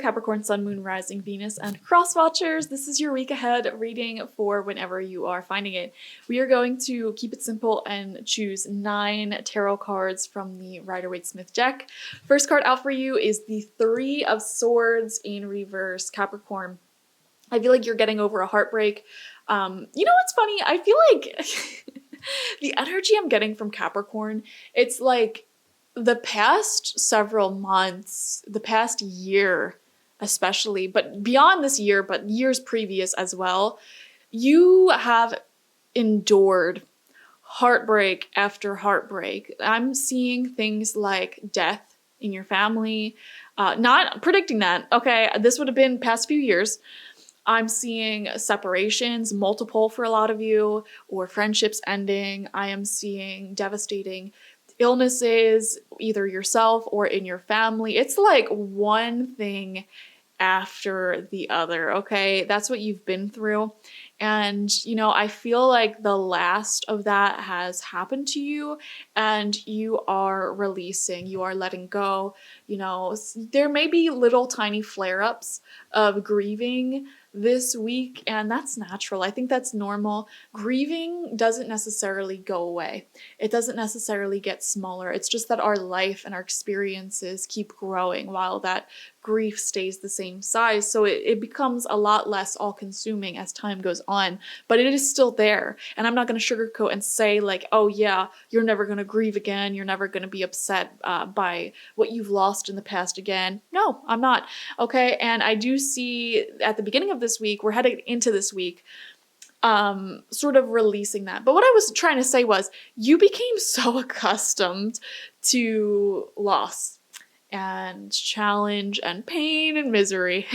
Capricorn, Sun, Moon, Rising, Venus, and Cross Watchers. This is your week ahead reading for whenever you are finding it. We are going to keep it simple and choose 9 tarot cards from the Rider-Waite-Smith deck. First card out for you is the 3 of Swords in reverse, Capricorn. I feel like you're getting over a heartbreak. You know what's funny? I feel like the energy I'm getting from Capricorn, it's like the past several months, the past year especially, but beyond this year, but years previous as well, you have endured heartbreak after heartbreak. I'm seeing things like death in your family. Not predicting that, okay? This would have been past few years. I'm seeing separations, multiple for a lot of you, or friendships ending. I am seeing devastating illnesses, either yourself or in your family. It's like one thing after the other, okay? That's what you've been through. And, you know, I feel like the last of that has happened to you and you are releasing, you are letting go. You know, there may be little tiny flare-ups of grieving this week, and that's natural. I think that's normal. Grieving doesn't necessarily go away. It doesn't necessarily get smaller. It's just that our life and our experiences keep growing while that grief stays the same size. So it becomes a lot less all-consuming as time goes on, but it is still there. And I'm not going to sugarcoat and say like, oh yeah, you're never going to grieve again. You're never going to be upset by what you've lost in the past again. No, I'm not. Okay. And I do see at the beginning of this week, we're heading into this week, sort of releasing that. But what I was trying to say was you became so accustomed to loss and challenge and pain and misery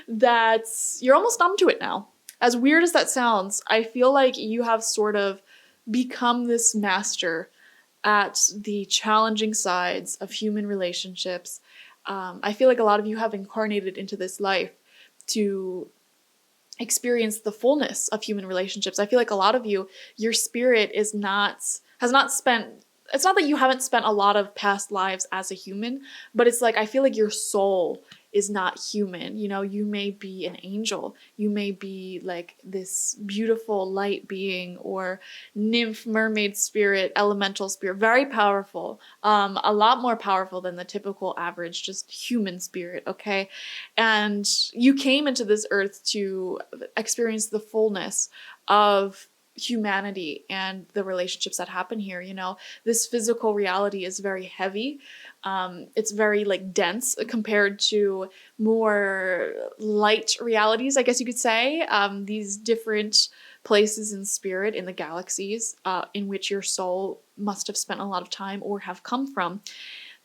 that you're almost numb to it now. As weird as that sounds, I feel like you have sort of become this master at the challenging sides of human relationships. I feel like a lot of you have incarnated into this life to experience the fullness of human relationships. I feel like a lot of you, your spirit has not spent, it's not that you haven't spent a lot of past lives as a human, but it's like, I feel like your soul is not human. You know, you may be an angel. You may be like this beautiful light being or nymph, mermaid spirit, elemental spirit, very powerful, a lot more powerful than the typical average, just human spirit, okay? And you came into this earth to experience the fullness of humanity and the relationships that happen here. You know, this physical reality is very heavy. It's very like dense compared to more light realities, I guess you could say. These different places in spirit in the galaxies in which your soul must have spent a lot of time or have come from.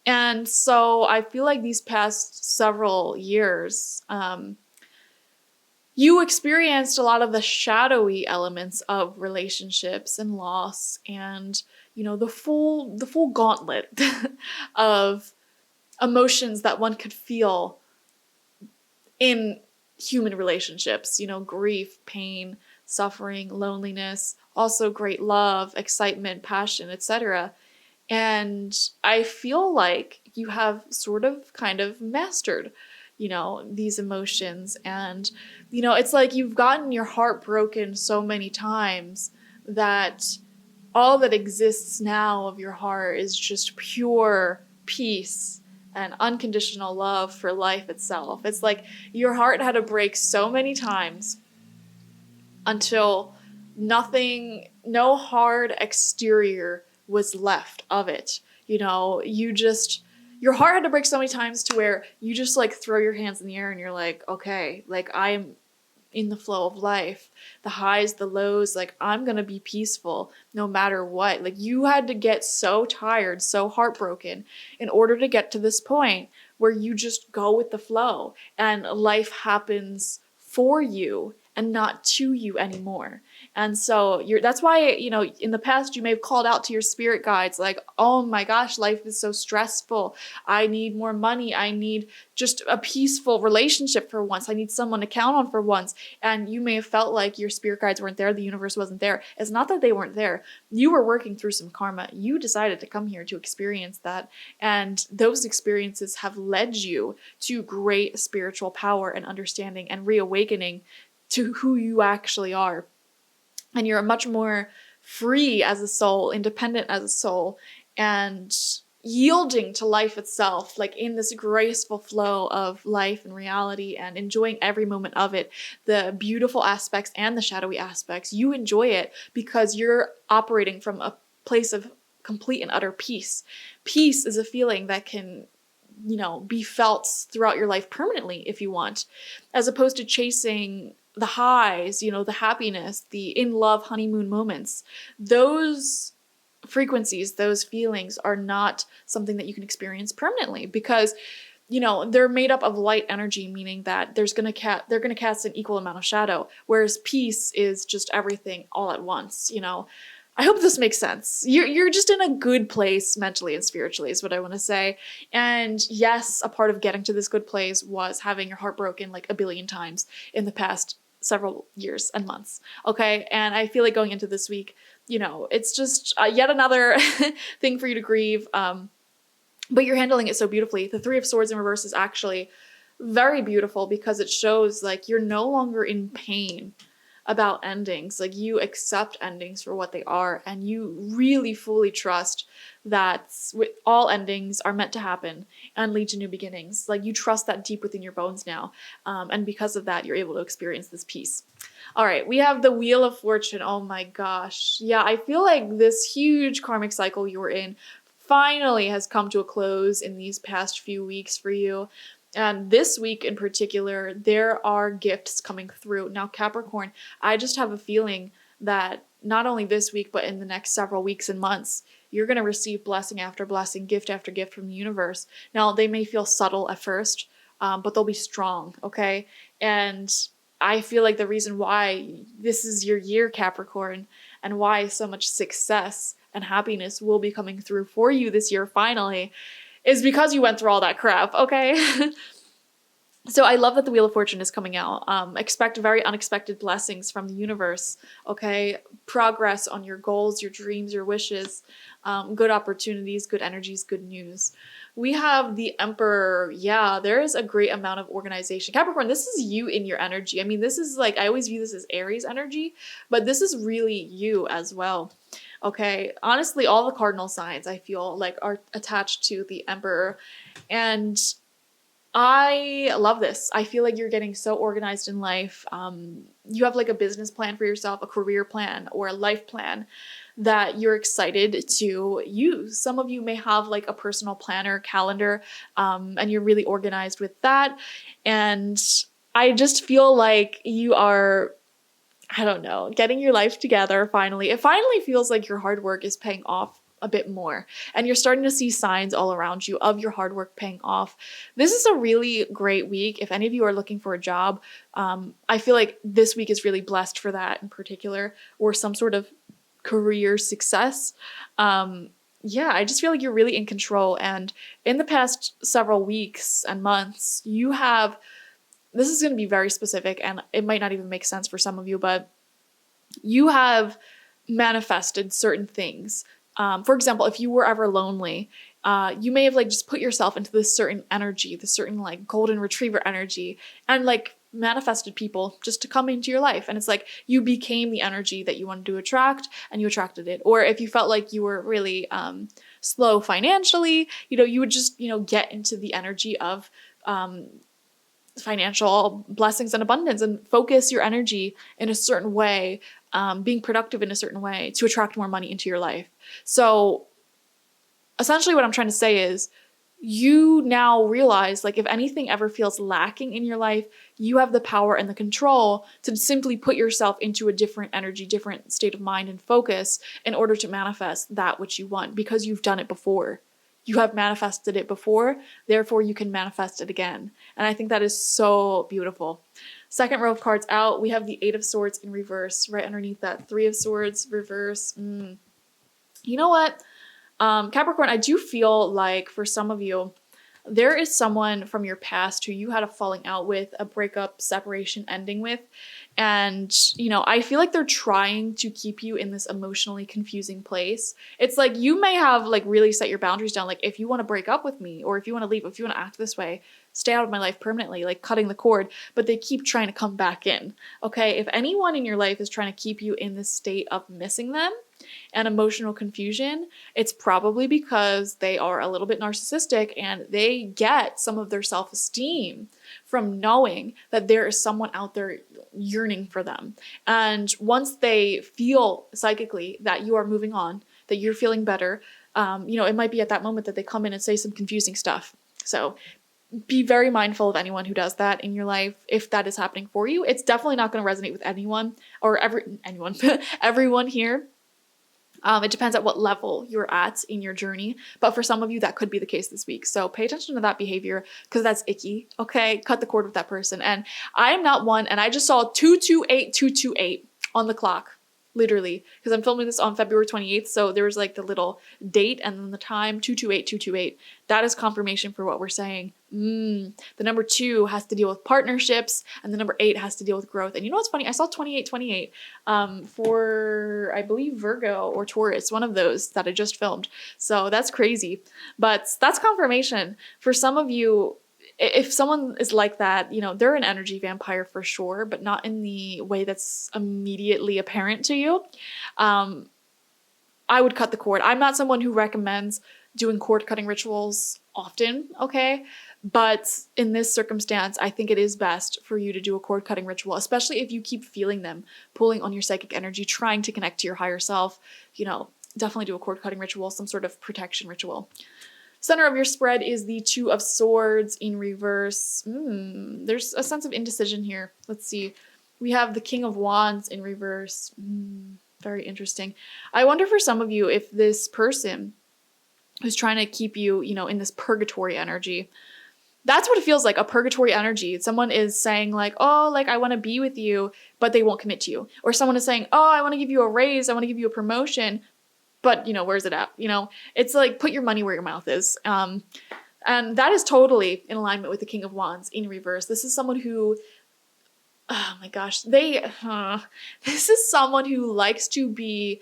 And so I feel like these past several years, you experienced a lot of the shadowy elements of relationships and loss and, you know, the full gauntlet of emotions that one could feel in human relationships, you know, grief, pain, suffering, loneliness, also great love, excitement, passion, etc. And I feel like you have sort of kind of mastered, you know, these emotions. And, you know, it's like you've gotten your heart broken so many times that all that exists now of your heart is just pure peace and unconditional love for life itself. It's like your heart had to break so many times until nothing, no hard exterior was left of it. You know, your heart had to break so many times to where you just like throw your hands in the air and you're like, okay, like I'm in the flow of life, the highs, the lows, like I'm gonna be peaceful no matter what. Like you had to get so tired, so heartbroken in order to get to this point where you just go with the flow and life happens for you and not to you anymore. And so that's why, in the past you may have called out to your spirit guides like, oh my gosh, life is so stressful. I need more money. I need just a peaceful relationship for once. I need someone to count on for once. And you may have felt like your spirit guides weren't there. The universe wasn't there. It's not that they weren't there. You were working through some karma. You decided to come here to experience that. And those experiences have led you to great spiritual power and understanding and reawakening to who you actually are. And you're much more free as a soul, independent as a soul, and yielding to life itself, like in this graceful flow of life and reality, and enjoying every moment of it, the beautiful aspects and the shadowy aspects. You enjoy it because you're operating from a place of complete and utter peace. Peace is a feeling that can, be felt throughout your life permanently if you want, as opposed to chasing the highs, the happiness, the in love honeymoon moments. Those frequencies, those feelings are not something that you can experience permanently because, they're made up of light energy, meaning that they're going to cast an equal amount of shadow, whereas peace is just everything all at once. I hope this makes sense. You're just in a good place mentally and spiritually is what I want to say. And yes, a part of getting to this good place was having your heart broken like a billion times in the past several years and months. Okay. And I feel like going into this week, it's just yet another thing for you to grieve. But you're handling it so beautifully. The Three of Swords in reverse is actually very beautiful because it shows like you're no longer in pain about endings. Like you accept endings for what they are, and you really fully trust that all endings are meant to happen and lead to new beginnings. Like you trust that deep within your bones now. And because of that, you're able to experience this peace. All right, we have the Wheel of Fortune. Oh my gosh. Yeah, I feel like this huge karmic cycle you were in finally has come to a close in these past few weeks for you. And this week in particular, there are gifts coming through. Now, Capricorn, I just have a feeling that not only this week, but in the next several weeks and months, you're going to receive blessing after blessing, gift after gift from the universe. Now, they may feel subtle at first, but they'll be strong, okay? And I feel like the reason why this is your year, Capricorn, and why so much success and happiness will be coming through for you this year finally, is because you went through all that crap, okay? So I love that the Wheel of Fortune is coming out. Expect very unexpected blessings from the universe, okay? Progress on your goals, your dreams, your wishes, good opportunities, good energies, good news. We have the Emperor. Yeah, there is a great amount of organization. Capricorn, this is you in your energy. I mean, this is like, I always view this as Aries energy, but this is really you as well. Okay, honestly, all the cardinal signs I feel like are attached to the Emperor, and I love this. I feel like you're getting so organized in life. You have like a business plan for yourself, a career plan, or a life plan that you're excited to use. Some of you may have like a personal planner, calendar, and you're really organized with that. And I just feel like you are, I don't know, getting your life together finally. It finally feels like your hard work is paying off a bit more, and you're starting to see signs all around you of your hard work paying off. This is a really great week. If any of you are looking for a job, I feel like this week is really blessed for that in particular, or some sort of career success. Yeah, I just feel like you're really in control. And in the past several weeks and months, you have, this is going to be very specific and it might not even make sense for some of you, but you have manifested certain things. For example, if you were ever lonely, you may have like just put yourself into this certain energy, this certain like golden retriever energy, and like manifested people just to come into your life. And it's like you became the energy that you wanted to attract, and you attracted it. Or if you felt like you were really slow financially, you would just, get into the energy of financial blessings and abundance, and focus your energy in a certain way, being productive in a certain way to attract more money into your life. So essentially what I'm trying to say is you now realize, like, if anything ever feels lacking in your life, you have the power and the control to simply put yourself into a different energy, different state of mind and focus in order to manifest that which you want, because you've done it before. You have manifested it before, therefore you can manifest it again. And I think that is so beautiful. Second row of cards out, we have the Eight of Swords in reverse. Right underneath that, Three of Swords, reverse. You know what? Capricorn, I do feel like for some of you, there is someone from your past who you had a falling out with, a breakup, separation, ending with. And, you know, I feel like they're trying to keep you in this emotionally confusing place. It's like you may have like really set your boundaries down. Like if you want to break up with me, or if you want to leave, if you want to act this way, stay out of my life permanently, like cutting the cord, but they keep trying to come back in. Okay. If anyone in your life is trying to keep you in this state of missing them and emotional confusion, it's probably because they are a little bit narcissistic and they get some of their self-esteem from knowing that there is someone out there yearning for them. And once they feel psychically that you are moving on, that you're feeling better, you know, it might be at that moment that they come in and say some confusing stuff. So be very mindful of anyone who does that in your life. If that is happening for you, it's definitely not going to resonate with anyone or everyone here. It depends at what level you're at in your journey, but for some of you, that could be the case this week. So pay attention to that behavior because that's icky, okay? Cut the cord with that person. And I am not one, and I just saw 228228 on the clock, literally, because I'm filming this on February 28th, so there was like the little date and then the time, 228228. That is confirmation for what we're saying. The number 2 has to deal with partnerships, and the number 8 has to deal with growth. And you know what's funny? I saw 2828 for, I believe, Virgo or Taurus, one of those that I just filmed. So that's crazy. But that's confirmation. For some of you, if someone is like that, you know, they're an energy vampire for sure, but not in the way that's immediately apparent to you. I would cut the cord. I'm not someone who recommends doing cord cutting rituals often, okay? But in this circumstance, I think it is best for you to do a cord cutting ritual, especially if you keep feeling them pulling on your psychic energy, trying to connect to your higher self. You know, definitely do a cord cutting ritual, some sort of protection ritual. Center of your spread is the Two of Swords in reverse. There's a sense of indecision here. Let's see. We have the King of Wands in reverse. Very interesting. I wonder for some of you if this person who's trying to keep you, you know, in this purgatory energy, that's what it feels like, a purgatory energy. Someone is saying like, oh, like I want to be with you, but they won't commit to you. Or someone is saying, oh, I want to give you a raise. I want to give you a promotion. But, you know, where's it at? You know, it's like put your money where your mouth is. And that is totally in alignment with the King of Wands in reverse. This is someone who, oh my gosh, this is someone who likes to be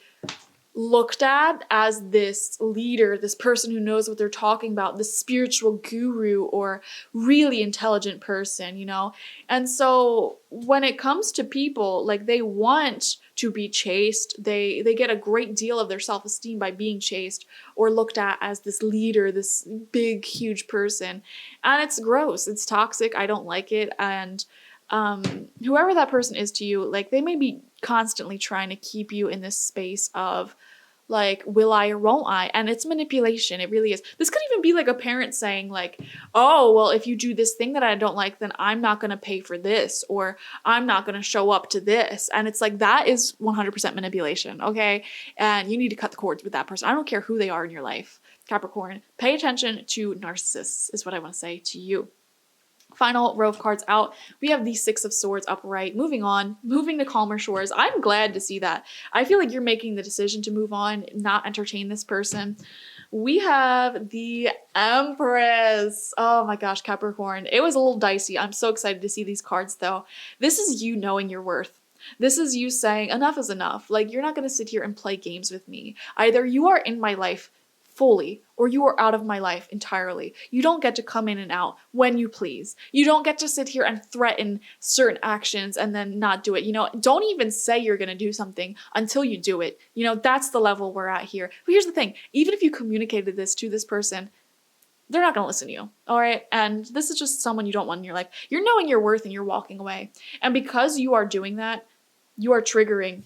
looked at as this leader, this person who knows what they're talking about, this spiritual guru or really intelligent person, you know? And so when it comes to people, like they want to be chased, they get a great deal of their self-esteem by being chased or looked at as this leader, this big, huge person. And it's gross. It's toxic. I don't like it. And whoever that person is to you, like they may be constantly trying to keep you in this space of like, will I or won't I? And it's manipulation. It really is. This could even be like a parent saying like, oh, well, if you do this thing that I don't like, then I'm not going to pay for this, or I'm not going to show up to this. And it's like, that is 100% manipulation. Okay. And you need to cut the cords with that person. I don't care who they are in your life. Capricorn, pay attention to narcissists is what I want to say to you. Final row of cards out, we have the Six of Swords upright. Moving on, moving to calmer shores. I'm glad to see that. I feel like you're making the decision to move on, not entertain this person. We have the Empress. Oh my gosh, Capricorn. It was a little dicey. I'm so excited to see these cards though. This is you knowing your worth. This is you saying enough is enough. Like, you're not going to sit here and play games with me. Either you are in my life fully, or you are out of my life entirely. You don't get to come in and out when you please. You don't get to sit here and threaten certain actions and then not do it. You know, don't even say you're going to do something until you do it. You know, that's the level we're at here. But here's the thing, even if you communicated this to this person, they're not going to listen to you. All right. And this is just someone you don't want in your life. You're knowing your worth and you're walking away. And because you are doing that, you are triggering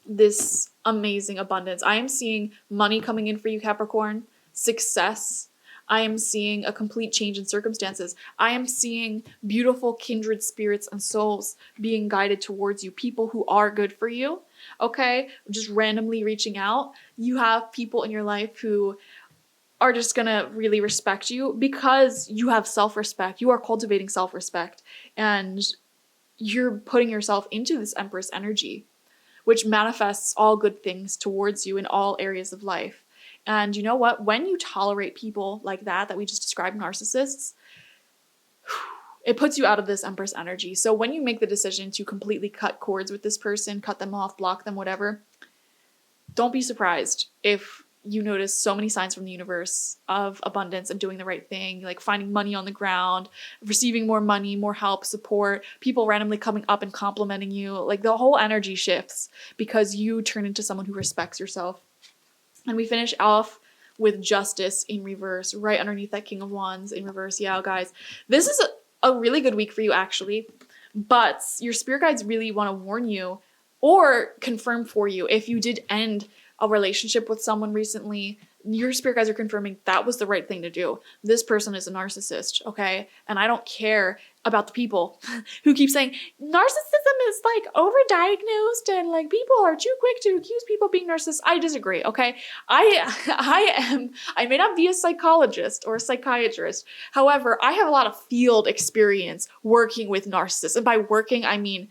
this amazing abundance. I am seeing money coming in for you, Capricorn, success. I am seeing a complete change in circumstances. I am seeing beautiful kindred spirits and souls being guided towards you, people who are good for you. Okay, just randomly reaching out. You have people in your life who are just gonna really respect you because you have self-respect. You are cultivating self-respect, and you're putting yourself into this Empress energy, which manifests all good things towards you in all areas of life. And you know what? When you tolerate people like that we just described, narcissists, it puts you out of this Empress energy. So when you make the decision to completely cut cords with this person, cut them off, block them, whatever, don't be surprised if you notice so many signs from the universe of abundance and doing the right thing, like finding money on the ground, receiving more money, more help, support, people randomly coming up and complimenting you. Like the whole energy shifts because you turn into someone who respects yourself. And we finish off with Justice in reverse, right underneath that King of Wands in reverse. Yeah, guys, this is a really good week for you, actually. But your spirit guides really want to warn you or confirm for you if you did end a relationship with someone recently, your spirit guides are confirming that was the right thing to do. This person is a narcissist, okay? And I don't care about the people who keep saying narcissism is like overdiagnosed and like people are too quick to accuse people of being narcissists. I disagree, okay? I may not be a psychologist or a psychiatrist. However, I have a lot of field experience working with narcissists. And by working, I mean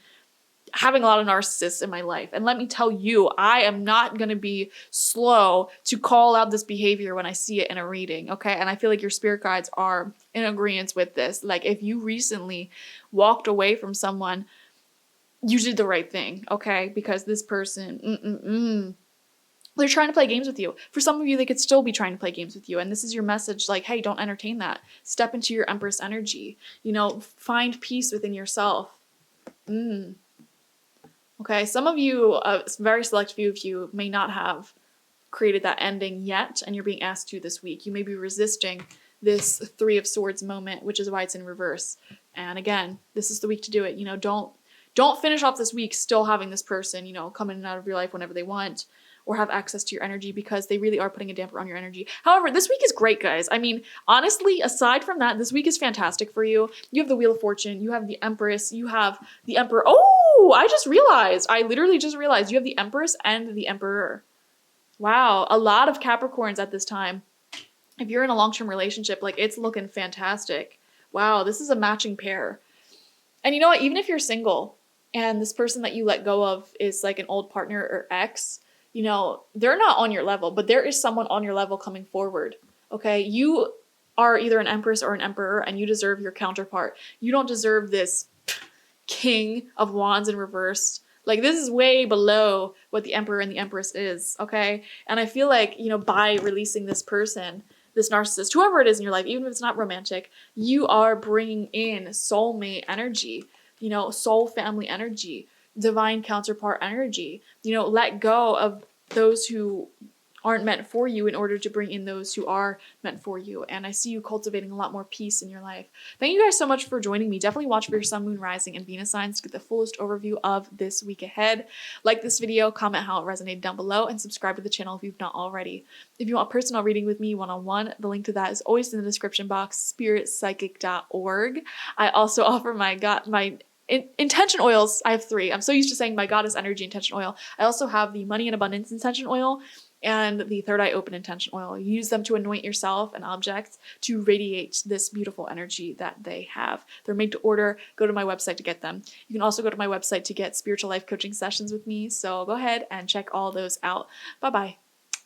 having a lot of narcissists in my life. And let me tell you, I am not going to be slow to call out this behavior when I see it in a reading, okay? And I feel like your spirit guides are in agreement with this. Like if you recently walked away from someone, you did the right thing, okay? Because this person, they're trying to play games with you. For some of you, they could still be trying to play games with you. And this is your message like, hey, don't entertain that. Step into your Empress energy. You know, find peace within yourself. Okay, some of you, a very select few of you, may not have created that ending yet, and you're being asked to this week. You may be resisting this Three of Swords moment, which is why it's in reverse. And again, this is the week to do it. You know, don't finish off this week still having this person, you know, come in and out of your life whenever they want, or have access to your energy, because they really are putting a damper on your energy. However, this week is great, guys. I mean, honestly, aside from that, this week is fantastic for you. You have the Wheel of Fortune, you have the Empress, you have the Emperor. Oh, I literally just realized you have the Empress and the Emperor. Wow, a lot of Capricorns at this time. If you're in a long-term relationship, like it's looking fantastic. Wow, this is a matching pair. And you know what, even if you're single and this person that you let go of is like an old partner or ex, you know, they're not on your level, but there is someone on your level coming forward, okay? You are either an Empress or an Emperor, and you deserve your counterpart. You don't deserve this King of Wands in reverse. Like, this is way below what the Emperor and the Empress is, okay? And I feel like, you know, by releasing this person, this narcissist, whoever it is in your life, even if it's not romantic, you are bringing in soulmate energy, you know, soul family energy, divine counterpart energy. You know, let go of those who aren't meant for you in order to bring in those who are meant for you. And I see you cultivating a lot more peace in your life. Thank you guys so much for joining me. Definitely watch for your sun, moon, rising, and Venus signs to get the fullest overview of this week ahead. Like this video, comment how it resonated down below, and subscribe to the channel if you've not already. If you want a personal reading with me one-on-one, the link to that is always in the description box, spiritpsychic.org. I also offer my intention oils. I have 3. I'm so used to saying my goddess energy intention oil. I also have the money and abundance intention oil and the third eye open intention oil. You use them to anoint yourself and objects to radiate this beautiful energy that they have. They're made to order. Go to my website to get them. You can also go to my website to get spiritual life coaching sessions with me. So go ahead and check all those out. Bye-bye.